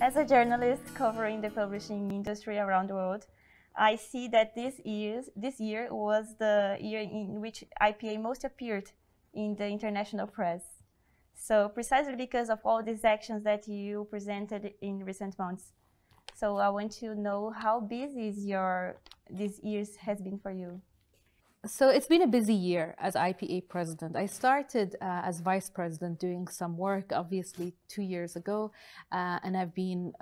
As a journalist covering the publishing industry around the world, I see that this year was the year in which IPA most appeared in the international press. So precisely because of all these actions that you presented in recent months. So I want to know how busy this year has been for you. So it's been a busy year as IPA president. I started as vice president doing some work, obviously 2 years ago, and I've been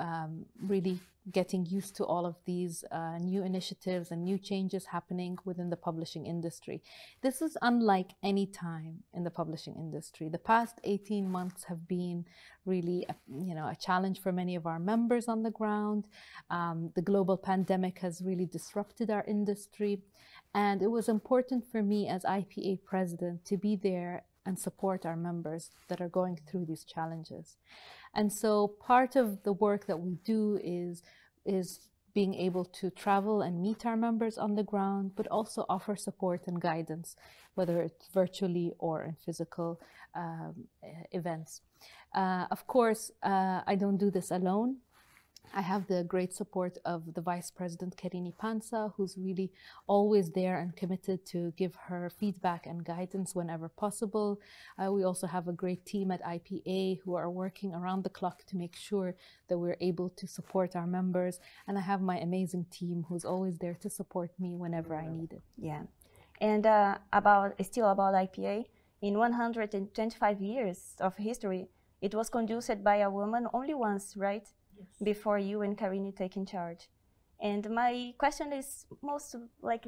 really getting used to all of these new initiatives and new changes happening within the publishing industry. This is unlike any time in the publishing industry. The past 18 months have been really a challenge for many of our members on the ground. The global pandemic has really disrupted our industry. And it was important for me as IPA president to be there and support our members that are going through these challenges. And so part of the work that we do is being able to travel and meet our members on the ground, but also offer support and guidance, whether it's virtually or in physical events. Of course, I don't do this alone. I have the great support of the Vice President, Karini Pansa, who's really always there and committed to give her feedback and guidance whenever possible. We also have a great team at IPA who are working around the clock to make sure that we're able to support our members. And I have my amazing team who's always there to support me whenever I need it. Yeah. And still about IPA, in 125 years of history, it was conducted by a woman only once, right? Yes. Before you and Karini take in charge. And my question is most like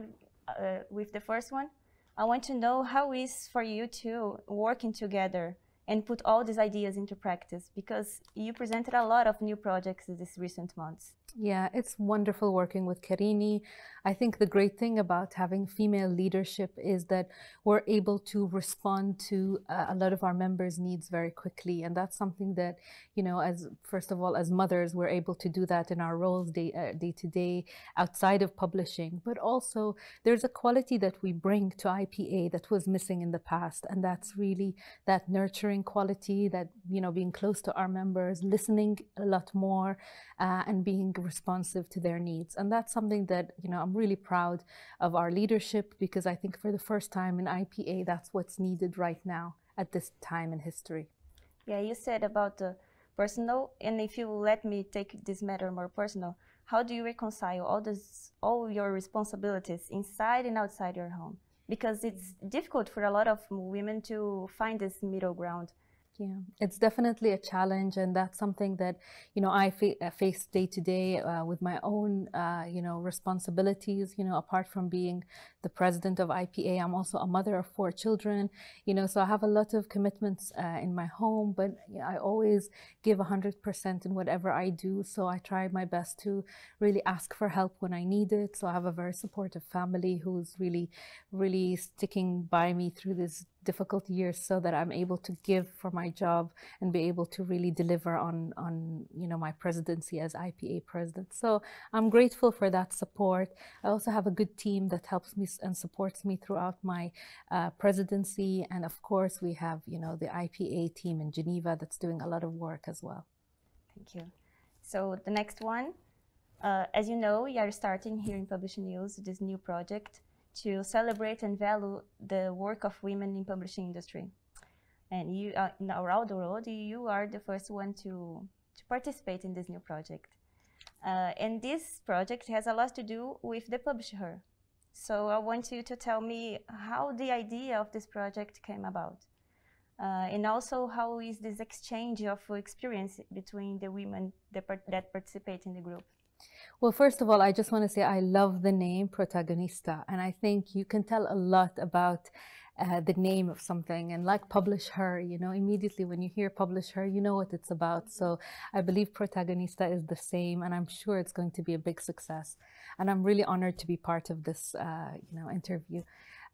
with the first one, I want to know how it is for you two working together and put all these ideas into practice, because you presented a lot of new projects in these recent months. Yeah, it's wonderful working with Karini. I think the great thing about having female leadership is that we're able to respond to a lot of our members' needs very quickly. And that's something that, first of all, as mothers, we're able to do that in our roles day to day outside of publishing. But also there's a quality that we bring to IPA that was missing in the past. And that's really that nurturing quality, that, being close to our members, listening a lot more, and being responsive to their needs. And that's something that, I'm really proud of our leadership, because I think for the first time in IPA, that's what's needed right now at this time in history. Yeah, you said about the personal, and if you let me take this matter more personal, how do you reconcile all your responsibilities inside and outside your home? Because it's difficult for a lot of women to find this middle ground. Yeah, it's definitely a challenge, and that's something that I face day to day with my own responsibilities. Apart from being the president of IPA, I'm also a mother of 4 children. So I have a lot of commitments in my home, but I always give 100% in whatever I do. So I try my best to really ask for help when I need it. So I have a very supportive family who's really, really sticking by me through this difficult years, so that I'm able to give for my job and be able to really deliver on my presidency as IPA president. So I'm grateful for that support. I also have a good team that helps me and supports me throughout my presidency. And of course, we have the IPA team in Geneva that's doing a lot of work as well. Thank you. So the next one, as you know, we are starting here in PublishNews this new project to celebrate and value the work of women in publishing industry. And you, around the world, you are the first one to participate in this new project. And this project has a lot to do with the publisher. So I want you to tell me how the idea of this project came about. And also, how is this exchange of experience between the women that participate in the group? Well, first of all, I just want to say I love the name Protagonista, and I think you can tell a lot about the name of something. And like Publish Her, immediately when you hear Publish Her, you know what it's about. So I believe Protagonista is the same, and I'm sure it's going to be a big success. And I'm really honored to be part of this, interview.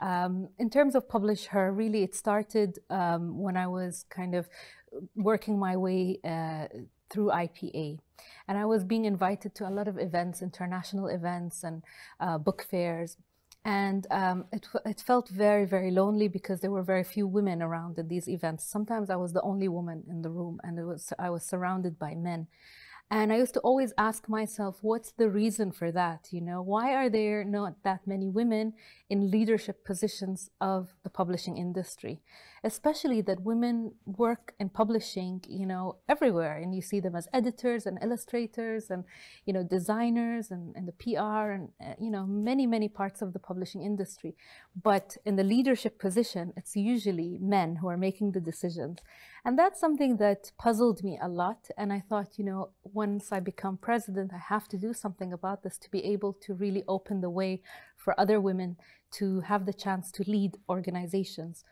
In terms of Publish Her, really it started when I was kind of working my way through IPA. And I was being invited to a lot of events, international events and book fairs. And it felt very, very lonely because there were very few women around at these events. Sometimes I was the only woman in the room, and I was surrounded by men. And I used to always ask myself, what's the reason for that? You know, why are there not that many women in leadership positions of the publishing industry? Especially that women work in publishing, you know, everywhere. And you see them as editors and illustrators and, you know, designers and the PR and, you know, many parts of the publishing industry. But in the leadership position, it's usually men who are making the decisions. And that's something that puzzled me a lot. And I thought, you know, once I become president, I have to do something about this to be able to really open the way for other women to have the chance to lead organizations.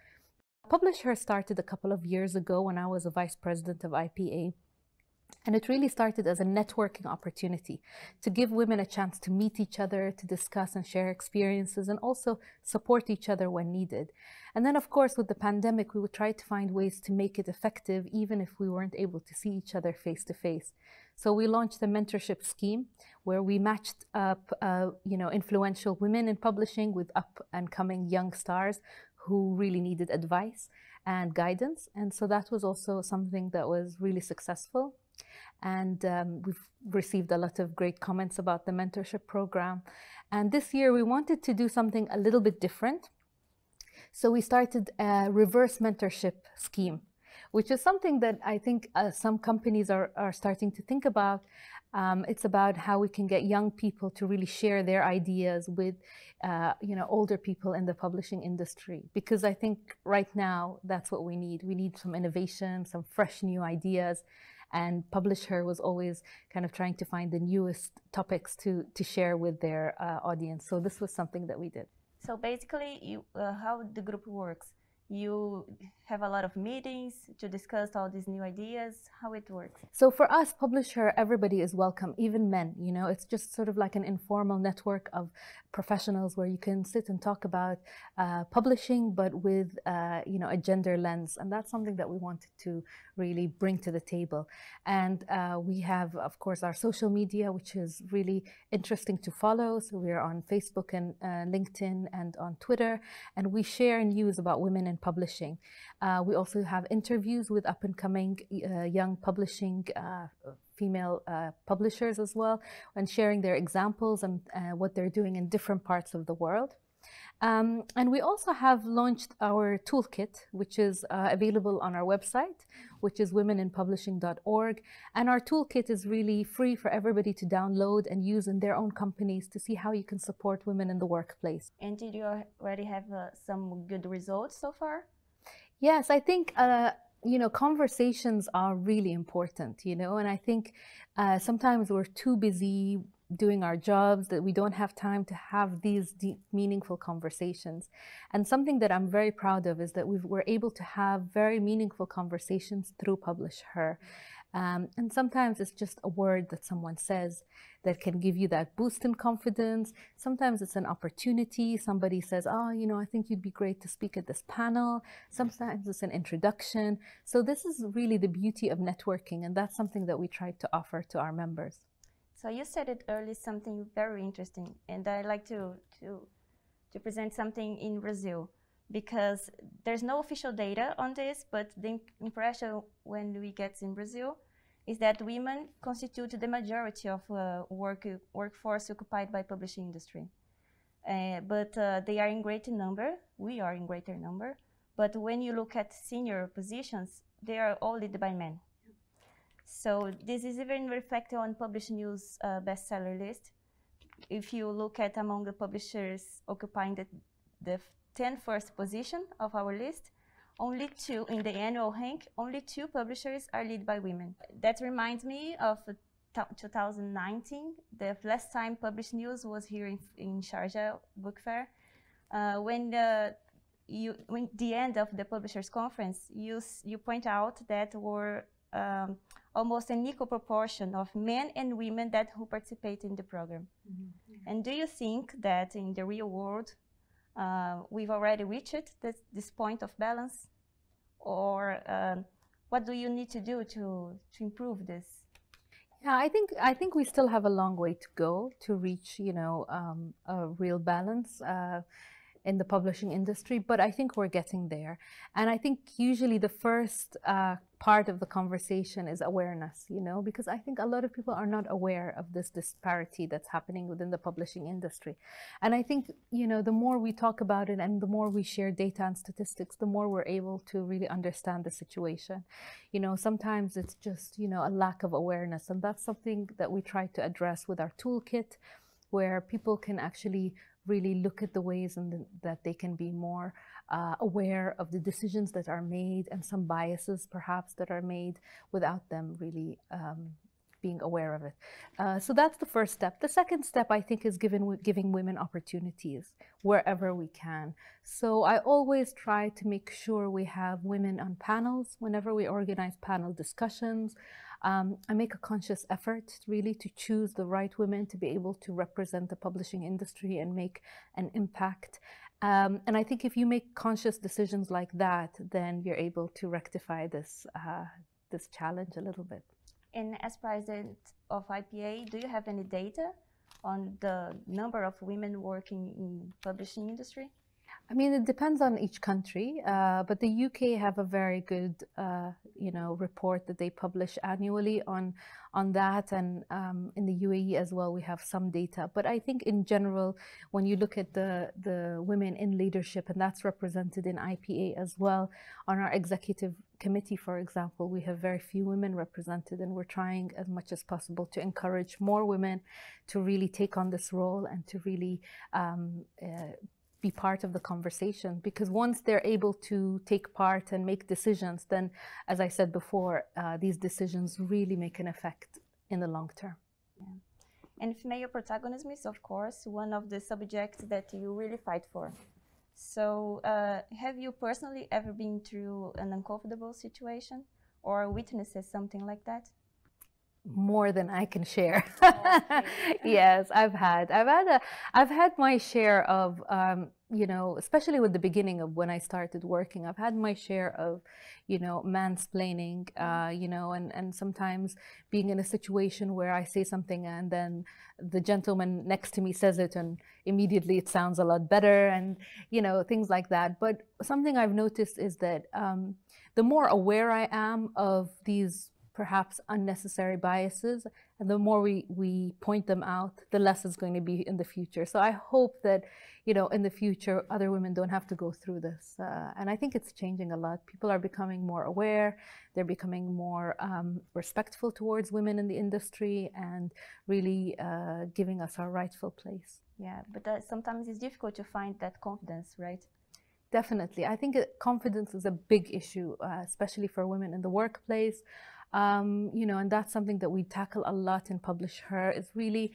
Publisher started a couple of years ago when I was a vice president of IPA. And it really started as a networking opportunity to give women a chance to meet each other, to discuss and share experiences, and also support each other when needed. And then, of course, with the pandemic, we would try to find ways to make it effective, even if we weren't able to see each other face to face. So we launched the Mentorship Scheme, where we matched up, you know, influential women in publishing with up-and-coming young stars who really needed advice and guidance. And so that was also something that was really successful. And we've received a lot of great comments about the mentorship program. And this year we wanted to do something a little bit different. So we started a reverse mentorship scheme, which is something that I think some companies are starting to think about. It's about how we can get young people to really share their ideas with you know, older people in the publishing industry. Because I think right now that's what we need. We need some innovation, some fresh new ideas. And Publisher was always kind of trying to find the newest topics to share with their audience. So this was something that we did. So basically, how the group works, you have a lot of meetings to discuss all these new ideas, how it works? So for us, Publisher, everybody is welcome, even men. You know, it's just sort of like an informal network of professionals where you can sit and talk about publishing, but with, you know, a gender lens. And that's something that we wanted to really bring to the table. And we have, of course, our social media, which is really interesting to follow. So we're on Facebook and LinkedIn and on Twitter, and we share news about women in publishing. We also have interviews with up-and-coming young publishing female publishers as well, and sharing their examples and what they're doing in different parts of the world. And we also have launched our toolkit, which is available on our website, which is womeninpublishing.org. And our toolkit is really free for everybody to download and use in their own companies to see how you can support women in the workplace. And did you already have some good results so far? Yes, I think you know, conversations are really important, you know, and I think sometimes we're too busy doing our jobs that we don't have time to have these deep, meaningful conversations. And something that I'm very proud of is that we're able to have very meaningful conversations through Publisher. And sometimes it's just a word that someone says that can give you that boost in confidence. Sometimes it's an opportunity. Somebody says, oh, you know, I think you'd be great to speak at this panel. Sometimes it's an introduction. So this is really the beauty of networking, and that's something that we try to offer to our members. So you said it earlier, something very interesting, and I'd like to present something in Brazil, because there's no official data on this, but the impression when we get in Brazil is that women constitute the majority of workforce occupied by publishing industry. But they are in greater number, we are in greater number, but when you look at senior positions, they are all led by men. So this is even reflected on PublishNews bestseller list. If you look at among the publishers occupying the 10 first position of our list, only 2 in the annual rank, only 2 publishers are led by women. That reminds me of 2019, the last time PublishNews was here in Sharjah Book Fair. When the end of the publishers conference, you point out that were almost an equal proportion of men and women who participate in the program. Mm-hmm. And do you think that in the real world we've already reached this point of balance, or what do you need to do to improve this? Yeah, I think we still have a long way to go to reach, you know, a real balance. in the publishing industry, but I think we're getting there. And I think usually the first part of the conversation is awareness, you know, because I think a lot of people are not aware of this disparity that's happening within the publishing industry. And I think, you know, the more we talk about it and the more we share data and statistics, the more we're able to really understand the situation. You know, sometimes it's just, you know, a lack of awareness, and that's something that we try to address with our toolkit, where people can actually really look at the ways that they can be more aware of the decisions that are made and some biases perhaps that are made without them really being aware of it. So that's the first step. The second step, I think, is giving women opportunities wherever we can. So I always try to make sure we have women on panels whenever we organize panel discussions. I make a conscious effort really to choose the right women to be able to represent the publishing industry and make an impact. And I think if you make conscious decisions like that, then you're able to rectify this, this challenge a little bit. And as president of IPA, do you have any data on the number of women working in publishing industry? I mean, it depends on each country, but the UK have a very good, you know, report that they publish annually on that, and in the UAE as well, we have some data. But I think in general, when you look at the women in leadership, and that's represented in IPA as well, on our executive committee, for example, we have very few women represented, and we're trying as much as possible to encourage more women to really take on this role and to really be part of the conversation, because once they're able to take part and make decisions, then, as I said before, these decisions really make an effect in the long term. Yeah. And female protagonism is, of course, one of the subjects that you really fight for. So have you personally ever been through an uncomfortable situation or witnessed something like that? More than I can share. Okay. Yes, I've had my share of, you know, especially with the beginning of when I started working, I've had my share of, you know, mansplaining, you know, and sometimes being in a situation where I say something and then the gentleman next to me says it and immediately it sounds a lot better, and, you know, things like that. But something I've noticed is that the more aware I am of these perhaps unnecessary biases, and the more we point them out, the less it's going to be in the future. So I hope that, you know, in the future, other women don't have to go through this. And I think it's changing a lot. People are becoming more aware. They're becoming more respectful towards women in the industry and really giving us our rightful place. Yeah, but sometimes it's difficult to find that confidence, right? Definitely. I think confidence is a big issue, especially for women in the workplace. You know, and that's something that we tackle a lot in Publish Her, is really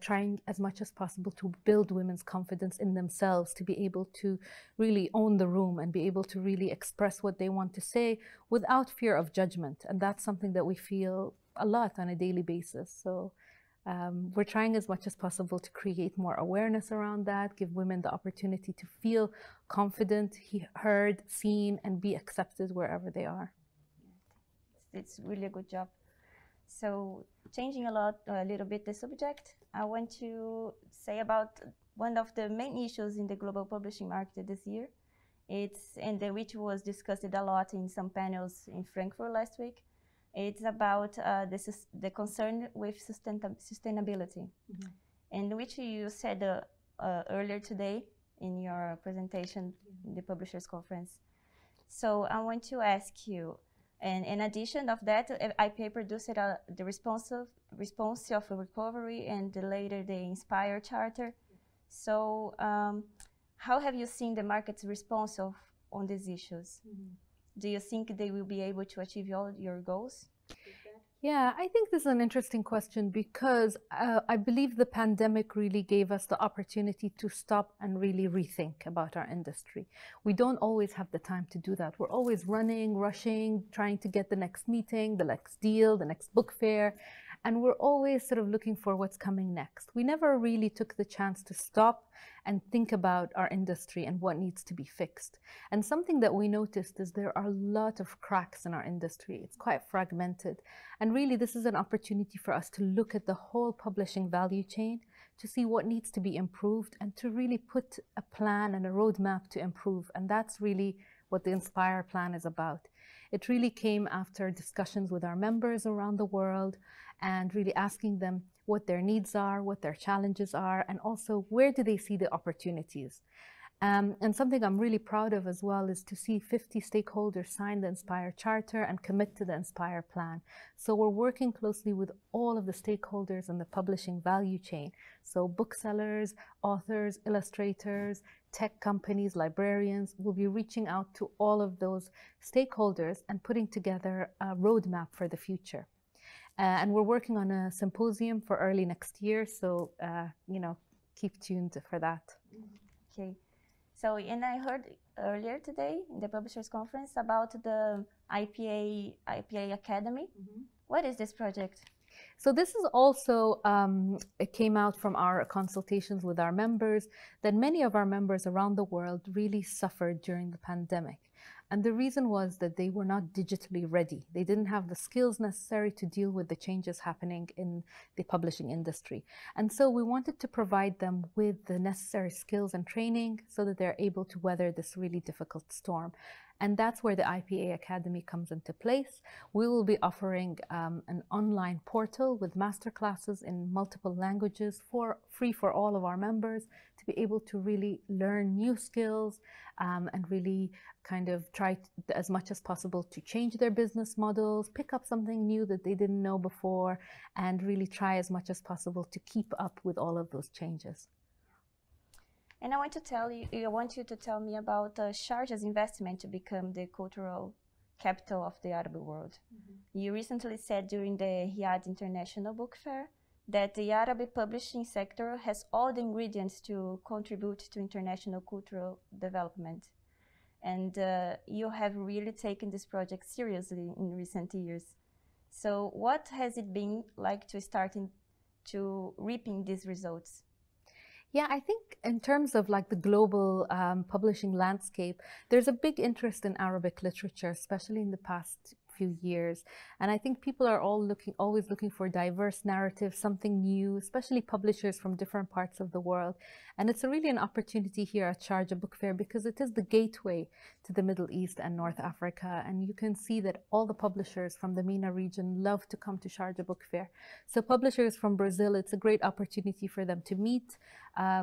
trying as much as possible to build women's confidence in themselves, to be able to really own the room and be able to really express what they want to say without fear of judgment. And that's something that we feel a lot on a daily basis. So we're trying as much as possible to create more awareness around that, give women the opportunity to feel confident, heard, seen, and be accepted wherever they are. It's really a good job. So changing a little bit the subject, I want to say about one of the main issues in the global publishing market this year. Which was discussed a lot in some panels in Frankfurt last week. It's about the concern with sustainability, and which you said earlier today in your presentation in the Publishers Conference. So I want to ask you, and in addition of that, IPA produced the response of recovery and later the Inspire Charter. So how have you seen the market's response on these issues? Do you think they will be able to achieve all your goals? Yeah, I think this is an interesting question, because I believe the pandemic really gave us the opportunity to stop and really rethink about our industry. We don't always have the time to do that. We're always running, rushing, trying to get the next meeting, the next deal, the next book fair, and we're always sort of looking for what's coming next. We never really took the chance to stop and think about our industry and what needs to be fixed. And something that we noticed is there are a lot of cracks in our industry. It's quite fragmented. And really, this is an opportunity for us to look at the whole publishing value chain, to see what needs to be improved and to really put a plan and a roadmap to improve. And that's really what the Inspire plan is about. It really came after discussions with our members around the world and really asking them what their needs are, what their challenges are, and also where do they see the opportunities. And something I'm really proud of as well is to see 50 stakeholders sign the Inspire Charter and commit to the Inspire Plan. So we're working closely with all of the stakeholders in the publishing value chain. So booksellers, authors, illustrators, tech companies, librarians will be reaching out to all of those stakeholders and putting together a roadmap for the future. And we're working on a symposium for early next year. So, keep tuned for that. Okay. So, and I heard earlier today in the Publishers Conference about the IPA Academy. What is this project? So this is also, it came out from our consultations with our members, that many of our members around the world really suffered during the pandemic. And the reason was that they were not digitally ready. They didn't have the skills necessary to deal with the changes happening in the publishing industry. And so we wanted to provide them with the necessary skills and training so that they're able to weather this really difficult storm. And that's where the IPA Academy comes into place. We will be offering an online portal with masterclasses in multiple languages free for all of our members to be able to really learn new skills and really kind of try as much as possible to change their business models, pick up something new that they didn't know before, and really try as much as possible to keep up with all of those changes. And I want you to tell me about Sharjah's investment to become the cultural capital of the Arab world. You recently said during the Riyadh International Book Fair that the Arabic publishing sector has all the ingredients to contribute to international cultural development. And you have really taken this project seriously in recent years. So what has it been like to reaping these results? Yeah, I think in terms of like the global publishing landscape, there's a big interest in Arabic literature, especially in the past few years. And I think people are always looking for diverse narratives, something new, especially publishers from different parts of the world. And it's really an opportunity here at Sharjah Book Fair because it is the gateway to the Middle East and North Africa. And you can see that all the publishers from the MENA region love to come to Sharjah Book Fair. So publishers from Brazil, it's a great opportunity for them to meet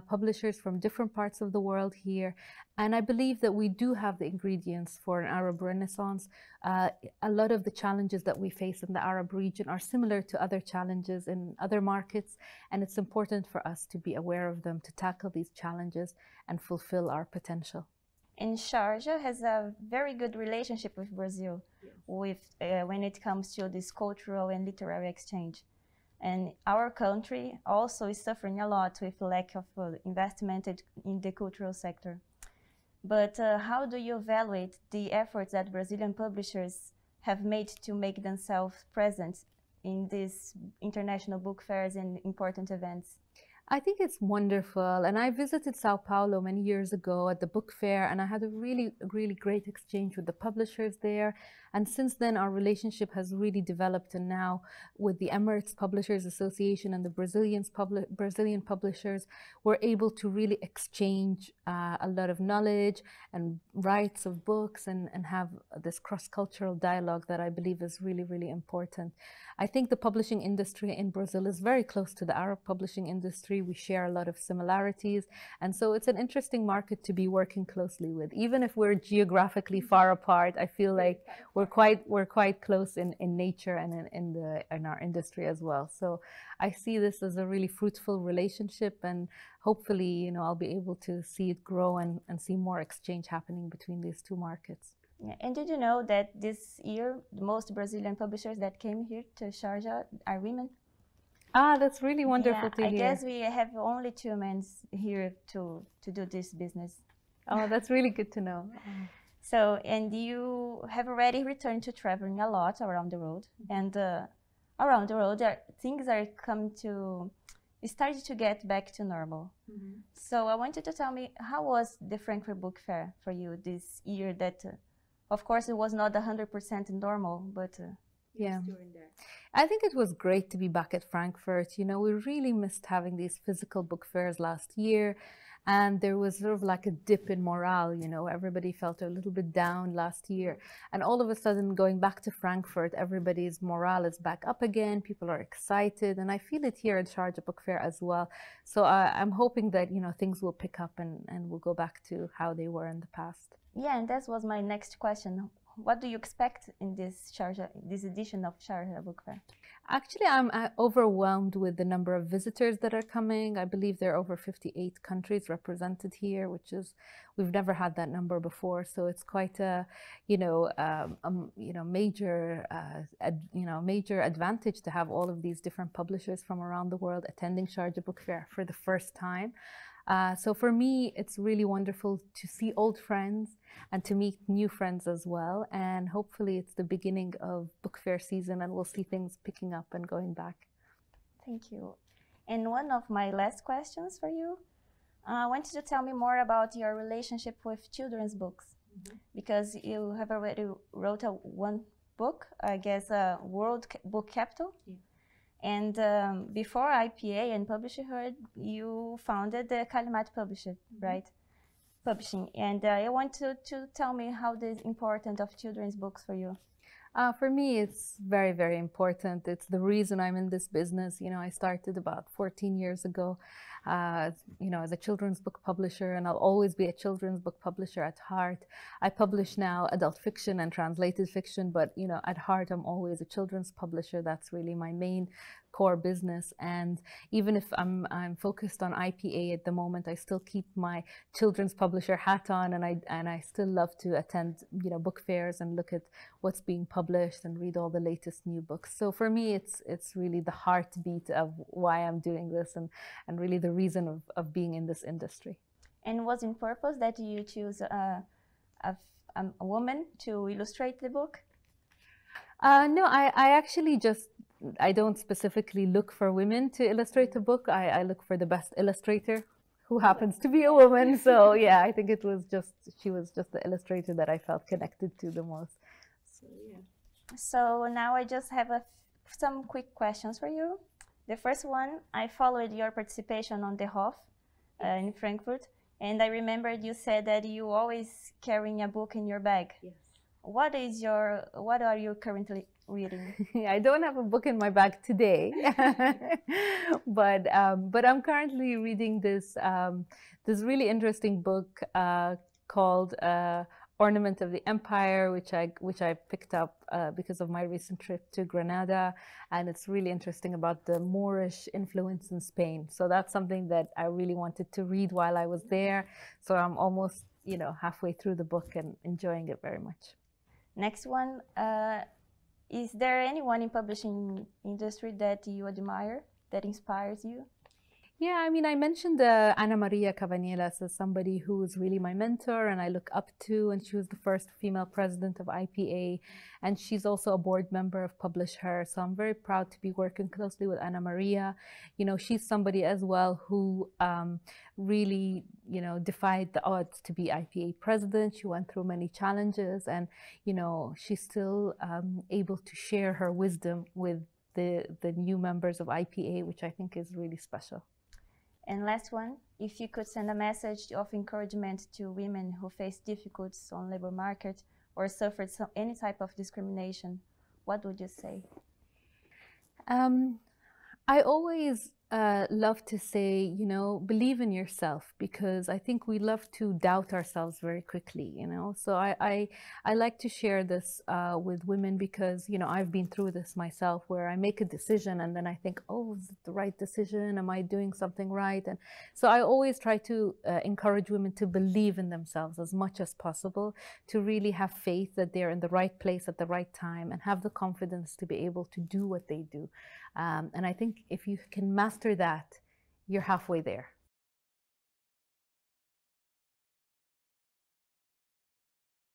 publishers from different parts of the world here. And I believe that we do have the ingredients for an Arab Renaissance. A lot of the challenges that we face in the Arab region are similar to other challenges in other markets, and it's important for us to be aware of them, to tackle these challenges and fulfill our potential. And Sharjah has a very good relationship with Brazil, when it comes to this cultural and literary exchange. And our country also is suffering a lot with lack of investment in the cultural sector. But how do you evaluate the efforts that Brazilian publishers have made to make themselves present in these international book fairs and important events? I think it's wonderful. And I visited Sao Paulo many years ago at the book fair, and I had a really, really great exchange with the publishers there. And since then, our relationship has really developed. And now with the Emirates Publishers Association and the Brazilian publishers, we're able to really exchange a lot of knowledge and rights of books and have this cross-cultural dialogue that I believe is really, really important. I think the publishing industry in Brazil is very close to the Arab publishing industry. We share a lot of similarities. And so it's an interesting market to be working closely with. Even if we're geographically far apart, I feel like we're quite close in nature and in our industry as well. So I see this as a really fruitful relationship, and hopefully, I'll be able to see it grow and see more exchange happening between these two markets. Yeah. And did you know that this year, the most Brazilian publishers that came here to Sharjah are women? Ah, that's really wonderful to hear. I guess we have only 2 men here to do this business. Oh, that's really good to know. So, and you have already returned to traveling a lot around the world. And around the world, things are started to get back to normal. So I want you to tell me, how was the Frankfurt Book Fair for you this year that... of course, it was not 100% normal, but Yeah. I think it was great to be back at Frankfurt. You know, we really missed having these physical book fairs last year. And there was sort of like a dip in morale, you know, everybody felt a little bit down last year. And all of a sudden, going back to Frankfurt, everybody's morale is back up again. People are excited. And I feel it here at Sharjah Book Fair as well. So I'm hoping that, you know, things will pick up and we'll go back to how they were in the past. Yeah, and that was my next question. What do you expect in this edition of Sharjah Book Fair? Actually, I'm overwhelmed with the number of visitors that are coming. I believe there are over 58 countries represented here, which is, we've never had that number before. So it's quite a, major advantage to have all of these different publishers from around the world attending Sharjah Book Fair for the first time. So for me, it's really wonderful to see old friends and to meet new friends as well. And hopefully it's the beginning of book fair season and we'll see things picking up and going back. Thank you. And one of my last questions for you, I want you to tell me more about your relationship with children's books. Because you have already wrote one book, I guess, World Book Capital. Yeah. And before IPA and Publishing, you founded the Kalimat Publishing, right? Publishing. And I want to tell me how this is important of children's books for you. For me, it's very, very important. It's the reason I'm in this business. You know, I started about 14 years ago, as a children's book publisher, and I'll always be a children's book publisher at heart. I publish now adult fiction and translated fiction, but, you know, at heart, I'm always a children's publisher. That's really my main core business. And even if I'm focused on IPA at the moment, I still keep my children's publisher hat on, and I still love to attend, you know, book fairs and look at what's being published and read all the latest new books. So for me, it's really the heartbeat of why I'm doing this and really the reason of being in this industry. And was it purpose that you choose a woman to illustrate the book? No, I actually I don't specifically look for women to illustrate a book. I look for the best illustrator, who happens to be a woman. So yeah, I think she was just the illustrator that I felt connected to the most. So yeah. So now I just have some quick questions for you. The first one, I followed your participation on the Hof in Frankfurt, and I remembered you said that you always carrying a book in your bag. Yes. What are you currently reading? I don't have a book in my bag today, but I'm currently reading this really interesting book called Ornament of the Empire, which I picked up because of my recent trip to Granada, and it's really interesting about the Moorish influence in Spain. So that's something that I really wanted to read while I was there. So I'm almost, you know, halfway through the book and enjoying it very much. Next one, is there anyone in publishing industry that you admire, that inspires you? Yeah, I mean, I mentioned Ana Maria Cabanielas as somebody who is really my mentor and I look up to, and she was the first female president of IPA, and she's also a board member of PublishNews. So I'm very proud to be working closely with Ana Maria. You know, she's somebody as well who really, you know, defied the odds to be IPA president. She went through many challenges, and, you know, she's still able to share her wisdom with the new members of IPA, which I think is really special. And last one, if you could send a message of encouragement to women who face difficulties on labor market or suffered any type of discrimination, what would you say? I always love to say, you know, believe in yourself, because I think we love to doubt ourselves very quickly, you know. So I like to share this with women because, you know, I've been through this myself, where I make a decision and then I think, oh, is it the right decision? Am I doing something right? And so I always try to encourage women to believe in themselves as much as possible, to really have faith that they're in the right place at the right time and have the confidence to be able to do what they do. And I think if you can master that, you're halfway there.